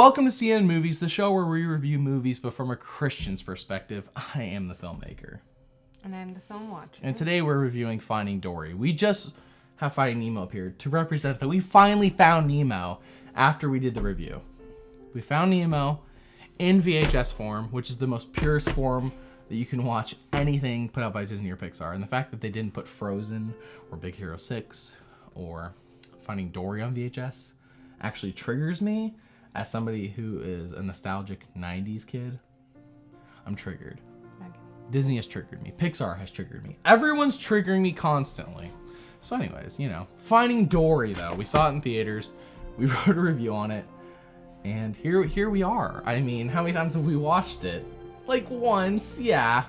Welcome to CN Movies, the show where we review movies, but from a Christian's perspective. I am the filmmaker. And I'm the film watcher. And today we're reviewing Finding Dory. We just have Finding Nemo up here to represent that we finally found Nemo after we did the review. We found Nemo in VHS form, which is the most purest form that you can watch anything put out by Disney or Pixar. And the fact that they didn't put Frozen or Big Hero 6 or Finding Dory on VHS actually triggers me. As somebody who is a nostalgic 90s kid, I'm triggered. Okay. Disney has triggered me. Pixar has triggered me. Everyone's triggering me constantly. So anyways, Finding Dory, though. We saw it in theaters. We wrote a review on it. And here we are. I mean, how many times have we watched it? Like once, yeah.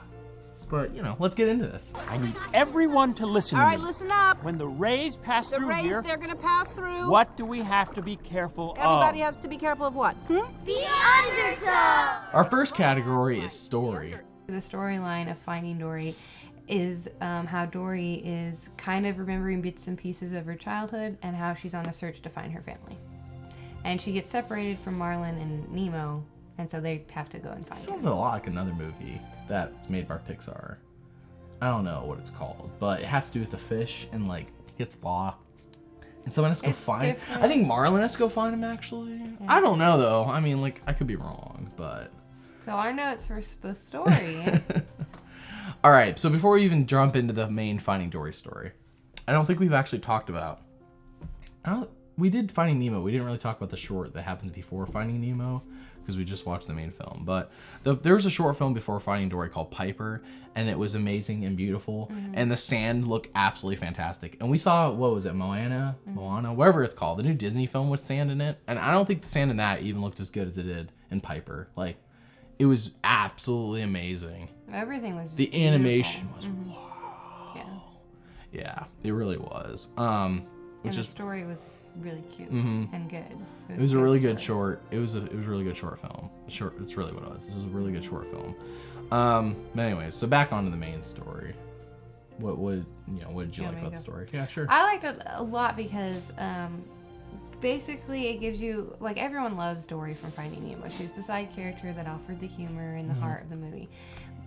But, let's get into this. I need everyone to listen to me. All right, listen up. When the rays pass The through rays, here, they're going to pass through. what do we have to be careful Everybody of? has to be careful of what? The undertow! Our first category is story. The storyline of Finding Dory is how Dory is kind of remembering bits and pieces of her childhood and how she's on a search to find her family. And she gets separated from Marlin and Nemo, and so they have to go and find her. Sounds a lot like another movie that's made by Pixar. I don't know what it's called, but it has to do with the fish and it gets lost. And someone has to go It's find. different. I think Marlin has to go find him actually. Yeah. I don't know though. I mean, I could be wrong, but. So our notes for the story. All right. So before we even jump into the main Finding Dory story, I don't think we've actually talked about. We did Finding Nemo. We didn't really talk about the short that happens before Finding Nemo because we just watched the main film. But there was a short film before Finding Dory called Piper, and it was amazing and beautiful. Mm-hmm. And the sand looked absolutely fantastic. And we saw, what was it, Moana, whatever it's called, the new Disney film with sand in it. And I don't think the sand in that even looked as good as it did in Piper. It was absolutely amazing. Everything was The beautiful. animation was Yeah. Yeah, it really was. And the story was really cute and good. It was a really good short. It was a really good short film. It's really what it was. This was a really good short film. But anyways, so back onto the main story. What did you like about the story? Yeah, sure. I liked it a lot because basically it gives you, everyone loves Dory from Finding Nemo. She's the side character that offered the humor and the heart of the movie.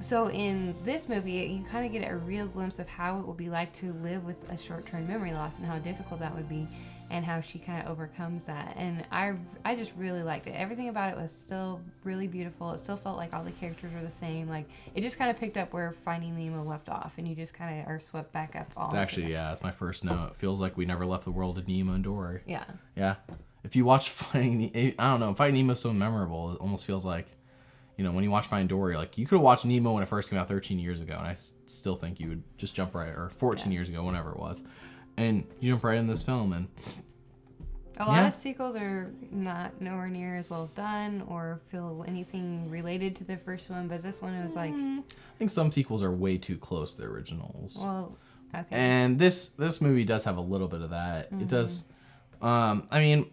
So in this movie, you kind of get a real glimpse of how it will be like to live with a short-term memory loss and how difficult that would be and how she kind of overcomes that. And I just really liked it. Everything about it was still really beautiful. It still felt like all the characters were the same. It just kind of picked up where Finding Nemo left off, and you just kind of are swept back up all. Actually, yeah, it's my first note. It feels like we never left the world of Nemo and Dory. Yeah. Yeah. If you watch Finding Nemo's so memorable. It almost feels like, when you watch Finding Dory, you could have watched Nemo when it first came out 13 years ago, and I still think you would just jump right, or 14 years ago, whenever it was. And you jump right in this film, and a lot of sequels are nowhere near as well done or feel anything related to the first one, but this one was I think some sequels are way too close to the originals. well, okay. And this movie does have a little bit of that. It does. I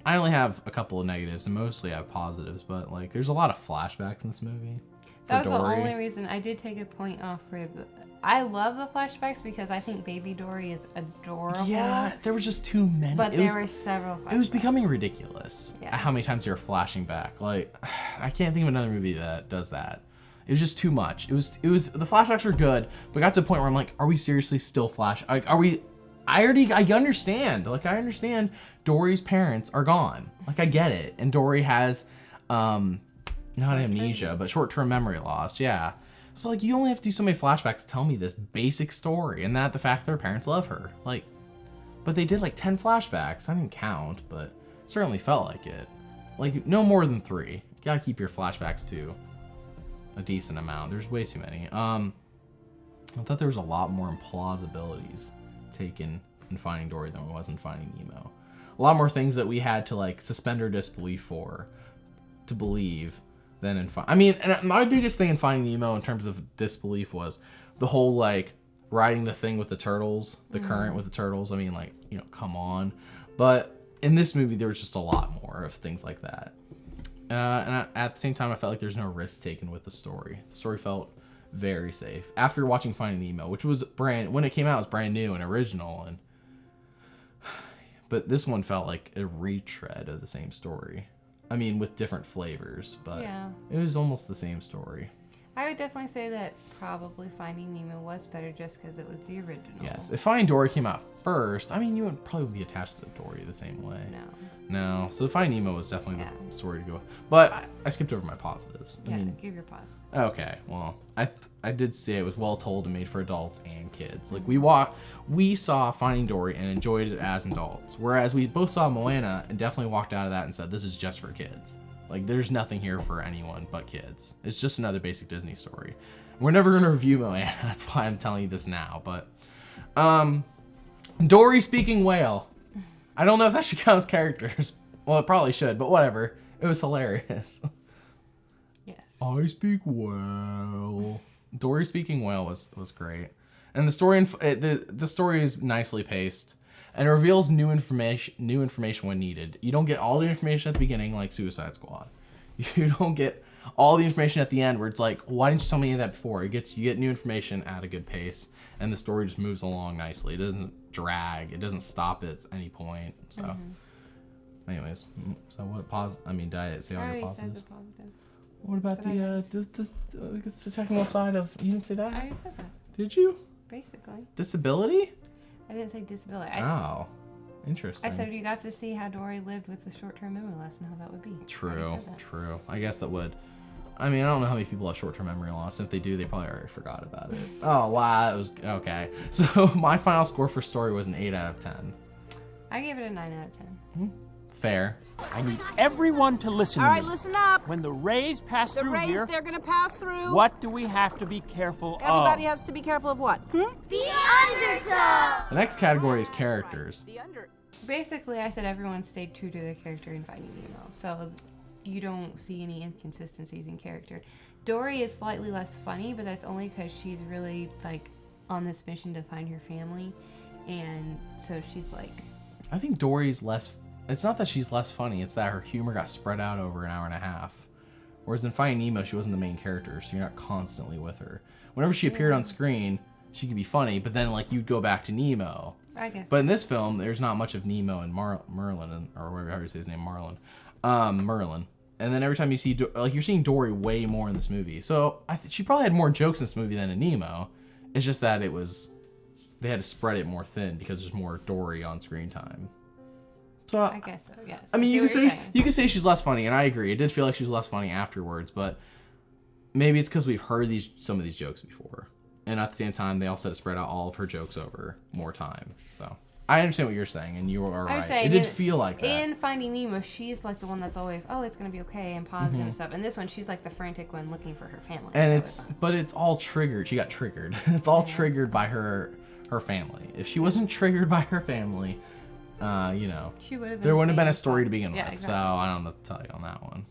only have a couple of negatives, and mostly I have positives, but there's a lot of flashbacks in this movie. That was Dory. the only reason I did take a point off for I love the flashbacks because I think baby Dory is adorable. Yeah, there was just too many. But there were several flashbacks. It was becoming ridiculous. Yeah. How many times they were flashing back? I can't think of another movie that does that. It was just too much. It was the flashbacks were good, but got to the point where I'm like, are we seriously still flashing? Are we? I understand. I understand Dory's parents are gone. I get it. And Dory has, not amnesia, but short-term memory loss. Yeah. So you only have to do so many flashbacks to tell me this basic story, and that the fact that her parents love her. But they did 10 flashbacks. I didn't count, but it certainly felt like it. No more than 3. You gotta keep your flashbacks to a decent amount. There's way too many. I thought there was a lot more implausibilities taken in Finding Dory than there was in Finding Nemo. A lot more things that we had to suspend our disbelief for to believe than in and my biggest thing in Finding Nemo in terms of disbelief was the whole riding the thing with the turtles, the current with the turtles. Come on. But in this movie there was just a lot more of things like that. And at the same time I felt like there's no risk taken with the story. The story felt very safe. After watching Finding Nemo, which was when it came out, it was brand new and original, but this one felt like a retread of the same story. I mean, with different flavors, but Yeah. it was almost the same story. I would definitely say that probably Finding Nemo was better just because it was the original. Yes, if Finding Dory came out first, I mean, you would probably be attached to Dory the same way. No, so Finding Nemo was definitely the story to go with. But I skipped over my positives. Yeah, I mean, give your pause. okay, well, I did say it was well told and made for adults and kids. Like we saw Finding Dory and enjoyed it as adults, whereas we both saw Moana and definitely walked out of that and said this is just for kids. Like there's nothing here for anyone but kids. It's just another basic Disney story. We're never gonna review Moana. That's why I'm telling you this now. But Dory speaking whale. I don't know if that should count as characters. Well, it probably should, but whatever. It was hilarious. Yes. I speak whale. Dory speaking whale was great, and the story the story is nicely paced, and it reveals new information when needed. You don't get all the information at the beginning like Suicide Squad. You don't get all the information at the end where it's like, why didn't you tell me any of that before? You get new information at a good pace, and the story just moves along nicely. It doesn't drag. It doesn't stop at any point. So, anyways, so what did I say all I your already positives? said the positives. What about the technical side of? You didn't say that? I already said that, Did you? basically. Disability? I didn't say disability. Oh, interesting. I said you got to see how Dory lived with the short-term memory loss and how that would be. I already True, said that. true. I guess that would. I mean, I don't know how many people have short-term memory loss. If they do, they probably already forgot about it. Oh, wow, that was okay. So my final score for story was an 8 out of 10. I gave it a 9 out of 10. Fair. I need everyone to listen All to right, me. listen up. When the rays pass The through rays, here, they're gonna pass through. what do we have to be careful Everybody of? has to be careful of what? The undertow. The next category is characters. The under. Basically, I said everyone stayed true to their character in Finding Nemo, so you don't see any inconsistencies in character. Dory is slightly less funny, but that's only because she's really like on this mission to find her family, and so she's like, I think Dory's less. It's not that she's less funny. It's that her humor got spread out over an hour and a half. Whereas in Finding Nemo, she wasn't the main character, so you're not constantly with her. Whenever she appeared on screen, she could be funny, but then like you'd go back to Nemo. I guess. But in this film, there's not much of Nemo and Merlin, or whatever you say his name, Merlin. And then every time you see, you're seeing Dory way more in this movie. So she probably had more jokes in this movie than in Nemo. It's just that they had to spread it more thin because there's more Dory on screen time. So I guess so. Yes. I mean, see you what could you're say saying. she's less funny, and I agree. It did feel like she was less funny afterwards, but maybe it's because we've heard some of these jokes before, and at the same time, they also had to spread out all of her jokes over more time. So I understand what you're saying, and you are right. saying It did feel like that. In Finding Nemo, she's like the one that's always, oh, it's gonna be okay and positive and stuff. And this one, she's like the frantic one looking for her family. And so it's all triggered. She got triggered. It's all triggered by her family. If she wasn't triggered by her family, she would have. there wouldn't have been a story to begin with. Yeah, exactly. So I don't know what to tell you on that one.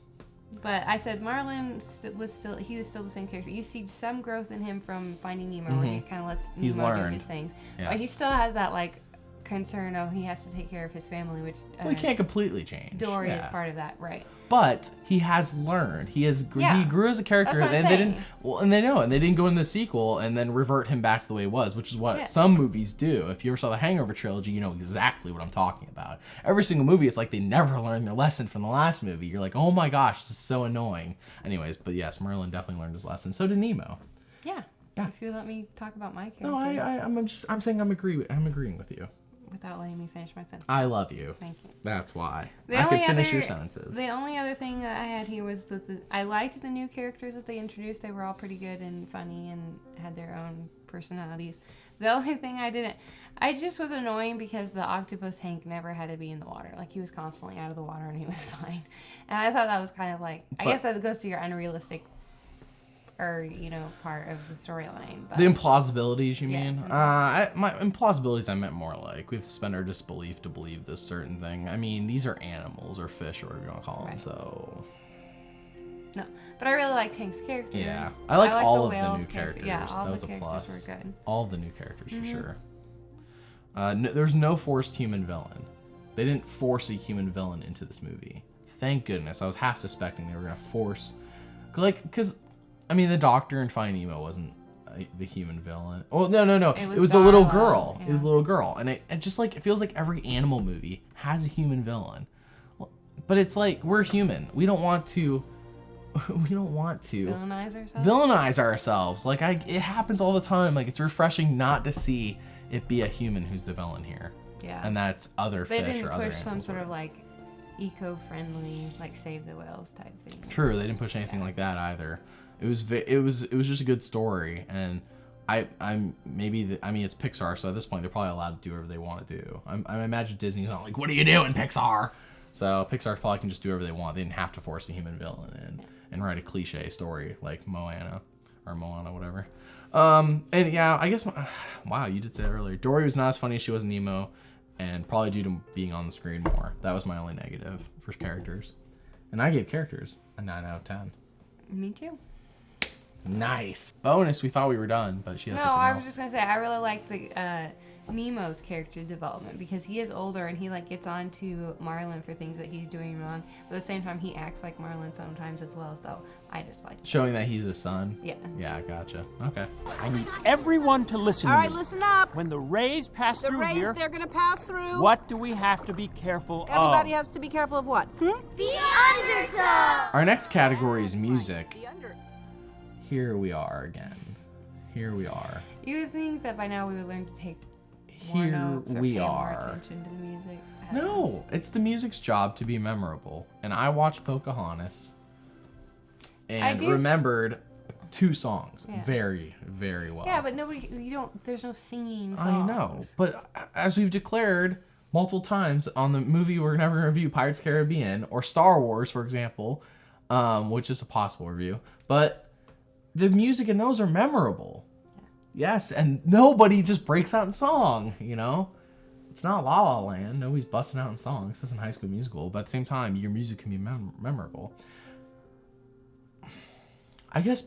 But I said Marlin was still the same character. You see some growth in him from Finding Nemo, where he kind of lets He's Nemo do learned. his things. Yes. But he still has that like concern of he has to take care of his family, which Well, he can't completely change. Dory is Yeah. part of that, right? But he has learned. He Yeah. grew as a character, That's what I'm and they didn't. saying. Well, and they didn't go in the sequel and then revert him back to the way he was, which is what Yeah. some movies do. If you ever saw the Hangover trilogy, you know exactly what I'm talking about. Every single movie, it's like they never learned their lesson from the last movie. You're like, oh my gosh, this is so annoying. Anyways, but yes, Merlin definitely learned his lesson. So did Nemo. Yeah. Yeah. If you let me talk about my characters No, I'm saying I'm agreeing with you. without letting me finish my sentence. I love you. Thank you. That's why The I could only finish other- your sentences. The only other thing that I had here was that I liked the new characters that they introduced. They were all pretty good and funny and had their own personalities. The only thing I just was annoying because the octopus Hank never had to be in the water. Like, he was constantly out of the water and he was fine. And I thought that was kind of like, I guess that goes to your unrealistic part of the storyline. The implausibilities, you Yes, mean? My implausibilities, I meant more like we have to suspend our disbelief to believe this certain thing. I mean, these are animals or fish or whatever you want to call them. Right. So No, but I really liked Hank's character. yeah, I like all of the whale's new character. characters. Yeah, all that was the a characters plus. were good. All of the new characters for sure. There's no forced human villain. They didn't force a human villain into this movie. Thank goodness. I was half suspecting they were gonna force, because I mean, the Doctor in Finding Nemo wasn't the human villain. Oh no! It was the little Darla, girl. yeah. It was the little girl, and it just like it feels like every animal movie has a human villain. but it's like we're human. We don't want to Villainize ourselves. Like it happens all the time. Like it's refreshing not to see it be a human who's the villain here. Yeah. And that's other They fish didn't or other push some animals. sort of like eco-friendly, like save the whales type thing. True, they didn't push anything like that either. It was just a good story, and I'm maybe I mean it's Pixar, so at this point they're probably allowed to do whatever they want to do. I imagine Disney's not like, what are you doing, Pixar? So Pixar probably can just do whatever they want. They didn't have to force a human villain in and write a cliche story like Moana, whatever. And yeah, I guess wow, you did say that earlier. Dory was not as funny as she was in Nemo, and probably due to being on the screen more. That was my only negative for characters. And I gave characters a 9 out of 10. Me too. Nice. Bonus, we thought we were done, but she has No, something I else. was just gonna say I really like the Nemo's character development because he is older and he like gets on to Marlin for things that he's doing wrong, but at the same time he acts like Marlin sometimes as well. So I just like Showing that he's a son. Yeah. Yeah, gotcha. Okay. I need everyone to listen All to right, me. listen up. When the rays pass The through rays, here, they're gonna pass through. what do we have to be careful Everybody of? has to be careful of what? The undertow. Our next category is music. The under. Here we are again. Here we are. You would think that by now we would learn to take more Here notes or we pay more are. attention to the music. No, it's the music's job to be memorable. And I watched Pocahontas and remembered 2 songs Yeah. very, very well. Yeah, but there's no singing songs. I know, but as we've declared multiple times on the movie we're never going to review, Pirates of the Caribbean or Star Wars, for example, which is a possible review, but the music in those are memorable. Yes, and nobody just breaks out in song, you know? It's not La La Land. Nobody's busting out in songs. This isn't High School Musical, but at the same time, your music can be memorable. I guess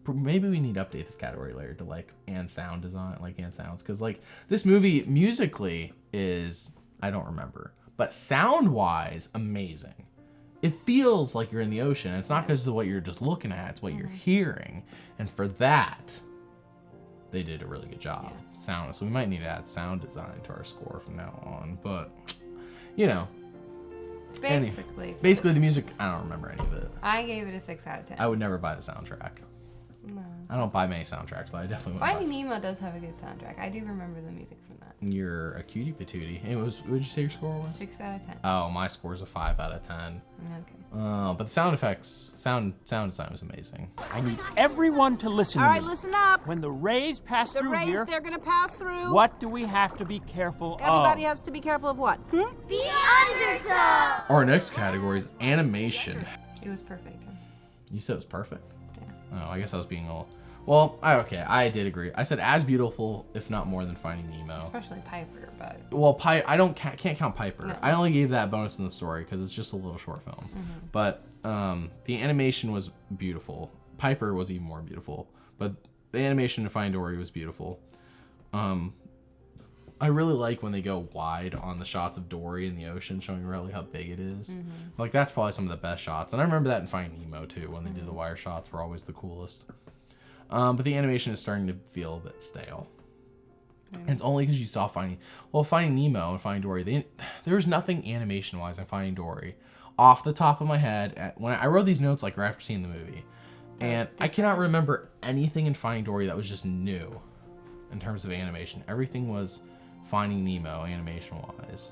maybe we need to update this category later to like and sound design, like and sounds, because like this movie musically is I don't remember, but sound wise amazing. It feels like you're in the ocean. It's not because of what you're just looking at; it's what you're hearing, and for that, they did a really good job. Yeah. Sound. So we might need to add sound design to our score from now on, but you know. Basically, the music, I don't remember any of it. I gave it a 6 out of 10. I would never buy the soundtrack. No. I don't buy many soundtracks, but I definitely would buy. Finding Nemo does have a good soundtrack. I do remember the music from that. You're a cutie patootie. Hey, what would you say your score was? 6 out of 10. Oh, my score's a 5 out of 10. Okay. But the sound effects, sound design was amazing. I need everyone to listen All to right, me. listen up. When the rays pass The through rays, here, they're gonna pass through. what do we have to be careful Everybody of? has to be careful of what? The undertow. Our next category is animation. It was perfect. You said it was perfect. Yeah. Oh, I guess I was being a little. Well, I did agree. I said as beautiful, if not more, than Finding Nemo. Especially Piper, but Well, can't count Piper. No. I only gave that bonus in the story because it's just a little short film. But the animation was beautiful. Piper was even more beautiful. But the animation to Find Dory was beautiful. I really like when they go wide on the shots of Dory in the ocean, showing really how big it is. Like that's probably some of the best shots. And I remember that in Finding Nemo too, when they did the wire shots were always the coolest. But the animation is starting to feel a bit stale. And it's only because you saw Finding Nemo and Finding Dory. There was nothing animation-wise in Finding Dory. Off the top of my head, when I wrote these notes like right after seeing the movie, and I cannot remember anything in Finding Dory that was just new in terms of animation. Everything was Finding Nemo animation-wise,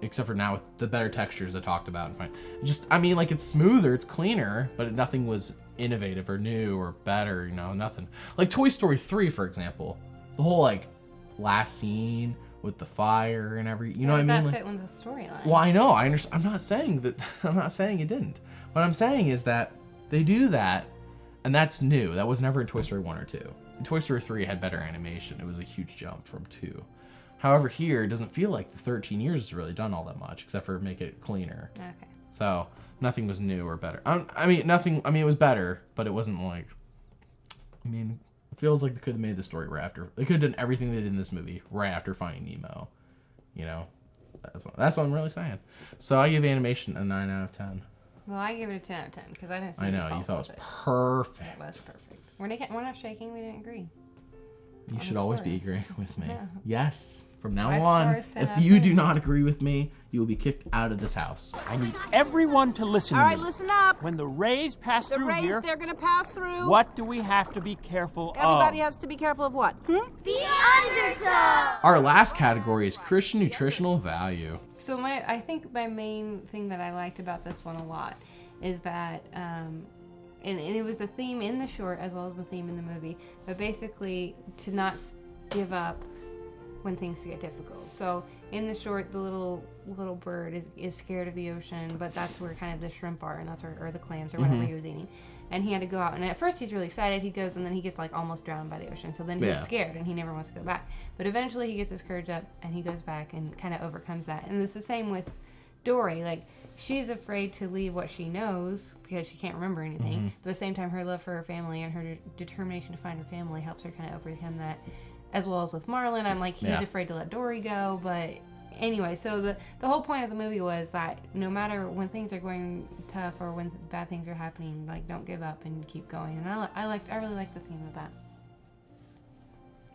except for now with the better textures I talked about. It's smoother, it's cleaner, but nothing was innovative or new or better, nothing. Like Toy Story 3, for example, the whole like last scene with the fire and what I mean? that Like, fit with the storyline. well, I know, I understand. I'm not saying that. I'm not saying it didn't. What I'm saying is that they do that, and that's new. That was never in Toy Story 1 or 2. And Toy Story 3 had better animation. It was a huge jump from 2. However, here it doesn't feel like the 13 years has really done all that much, except for make it cleaner. Okay. So nothing was new or better. It was better, but it wasn't like. It feels like they could have made the story right after. They could have done everything they did in this movie right after Finding Nemo. That's what I'm really saying. So I give animation a 9 out of 10. Well, I give it a 10 out of 10 because I didn't see I any know, you fault thought it was with perfect. It was perfect. We're not shaking. We didn't agree. You on should the always score. be agreeing with me. Yeah. Yes, From now 5 on, stars, 10 if out of you 10. do not agree with me, you will be kicked out of this house. I need everyone to listen All to right, me. listen up. When the rays pass The through rays, here, they're gonna pass through. what do we have to be careful Everybody of? has to be careful of what? The undertow. Our last category is Christian nutritional value. So I think my main thing that I liked about this one a lot is that, and it was the theme in the short as well as the theme in the movie, but basically to not give up when things get difficult. So in the short, the little bird is scared of the ocean, but that's where kind of the shrimp are, and that's where, or the clams or whatever he was eating. And he had to go out, and at first he's really excited. He goes, and then he gets like almost drowned by the ocean. So then he's scared, and he never wants to go back. But eventually he gets his courage up, and he goes back and kind of overcomes that. And it's the same with Dory. Like, she's afraid to leave what she knows because she can't remember anything. But at the same time, her love for her family and her determination to find her family helps her kind of overcome that. As well as with Marlin, I'm like, he's afraid to let Dory go. But anyway, so the whole point of the movie was that no matter when things are going tough or when bad things are happening, like, don't give up and keep going. And I really like the theme of that.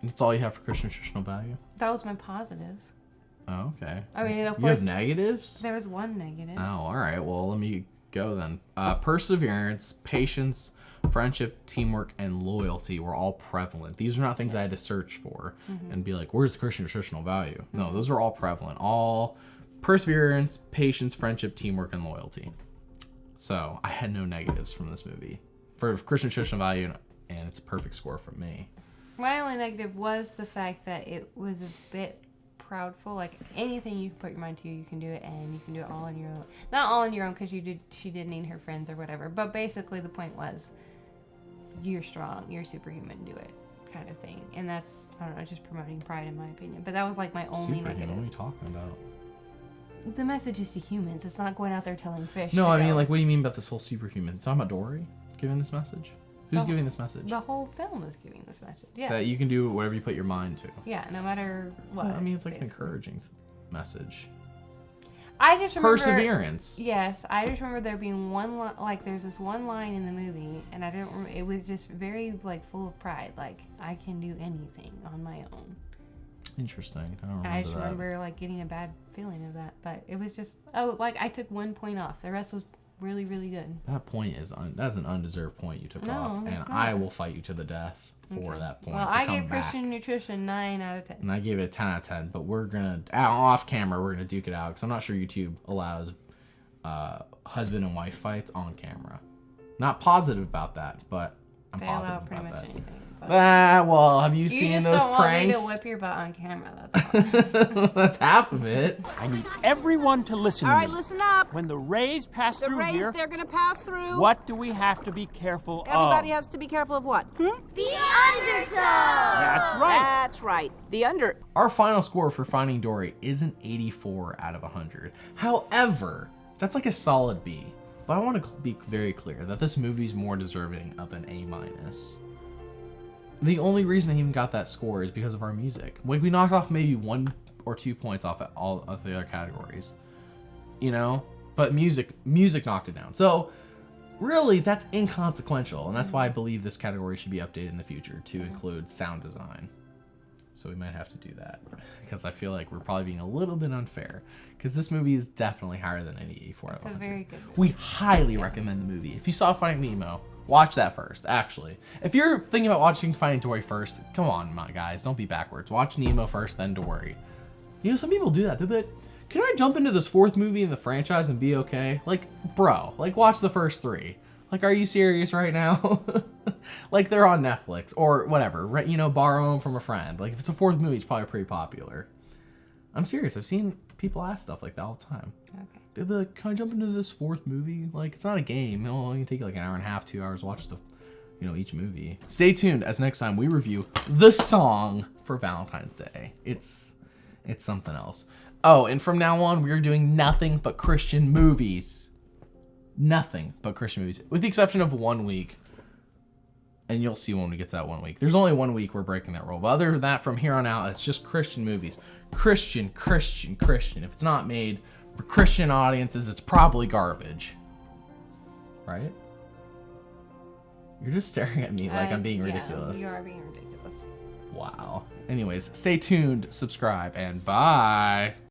That's all you have for Christian nutritional value? That was my positives. Oh, okay. I mean, of You course, have negatives? there was one negative. Oh, all right. Well, let me go then. Perseverance, patience, friendship, teamwork, and loyalty were all prevalent. These are not things I had to search for and be like, where's the Christian nutritional value? No, those are all prevalent. All perseverance, patience, friendship, teamwork, and loyalty. So I had no negatives from this movie for Christian nutritional value, and it's a perfect score from me. My only negative was the fact that it was a bit proudful. Like, anything you can put your mind to, you can do it, and you can do it all on your own. Not all on your own, because she did need her friends or whatever. But basically, the point was, you're strong, you're superhuman, do it, kind of thing. And that's, I don't know, just promoting pride in my opinion. But that was like my only Superhuman, negative. what are you talking about? The message is to humans. It's not going out there telling fish. No, to I mean, go. like, what do you mean about this whole superhuman? You talking about Dory giving this message? Who's giving this message? The whole film is giving this message. Yeah. That you can do whatever you put your mind to. Yeah, no matter what. Well, I mean, it's like an basically. encouraging message. I just remember Perseverance. Yes, I just remember there being one like there's this one line in the movie, and I don't remember. It was just very like full of pride. Like, I can do anything on my own. Interesting. I don't remember And I just that. remember like getting a bad feeling of that. But it was just like I took 1 point off. The rest was really, really good. That point is that's an undeserved point you took No, off, and it's I not. will fight you to the death for that point. Well, to I come gave back. Christian Nutrition 9 out of 10. And I gave it a 10 out of 10. But we're gonna off camera, we're gonna duke it out because I'm not sure YouTube allows husband and wife fights on camera. Not positive about that, but I'm They allow positive pretty about much that. anything. But Well, have you you seen just those don't want me pranks? to whip your butt on camera. That's all. That's half of it. I need everyone to listen All to right, me. listen up. When the rays pass The through rays, here, they're gonna pass through. what do we have to be careful Everybody of? has to be careful of what? The undertow. That's right. That's right. The under. Our final score for Finding Dory is an 84 out of 100. However, that's like a solid B. But I want to be very clear that this movie's more deserving of an A-. The only reason I even got that score is because of our music. Like, we knocked off maybe 1 or 2 points off at all of the other categories. You know? But music knocked it down. So, really, that's inconsequential. And that's why I believe this category should be updated in the future to include sound design. So we might have to do that. Because I feel like we're probably being a little bit unfair. Because this movie is definitely higher than an 84 out of It's a 100. very good movie. We highly recommend the movie. If you saw Finding Nemo, watch that first, actually. If you're thinking about watching Finding Dory first, come on, my guys, don't be backwards. Watch Nemo first, then Dory. You know, some people do that. They'll be like, can I jump into this 4th movie in the franchise and be okay? Like, bro, like, watch the first 3. Like, are you serious right now? Like, they're on Netflix or whatever, right? You know, borrow them from a friend. Like, if it's a 4th movie, it's probably pretty popular. I'm serious. I've seen people ask stuff like that all the time. Okay. They'll be like, can I jump into this 4th movie? Like, it's not a game. You know, you can take like an hour and a half, 2 hours, watch each movie. Stay tuned as next time we review the song for Valentine's Day. It's something else. Oh, and from now on, we're doing nothing but Christian movies. Nothing but Christian movies, with the exception of 1 week. And you'll see when we get to that 1 week. There's only 1 week we're breaking that rule. But other than that, from here on out, it's just Christian movies. Christian. If it's not made for Christian audiences, it's probably garbage. Right? You're just staring at me like I'm being ridiculous. Yeah, you are being ridiculous. Wow. Anyways, stay tuned, subscribe, and bye.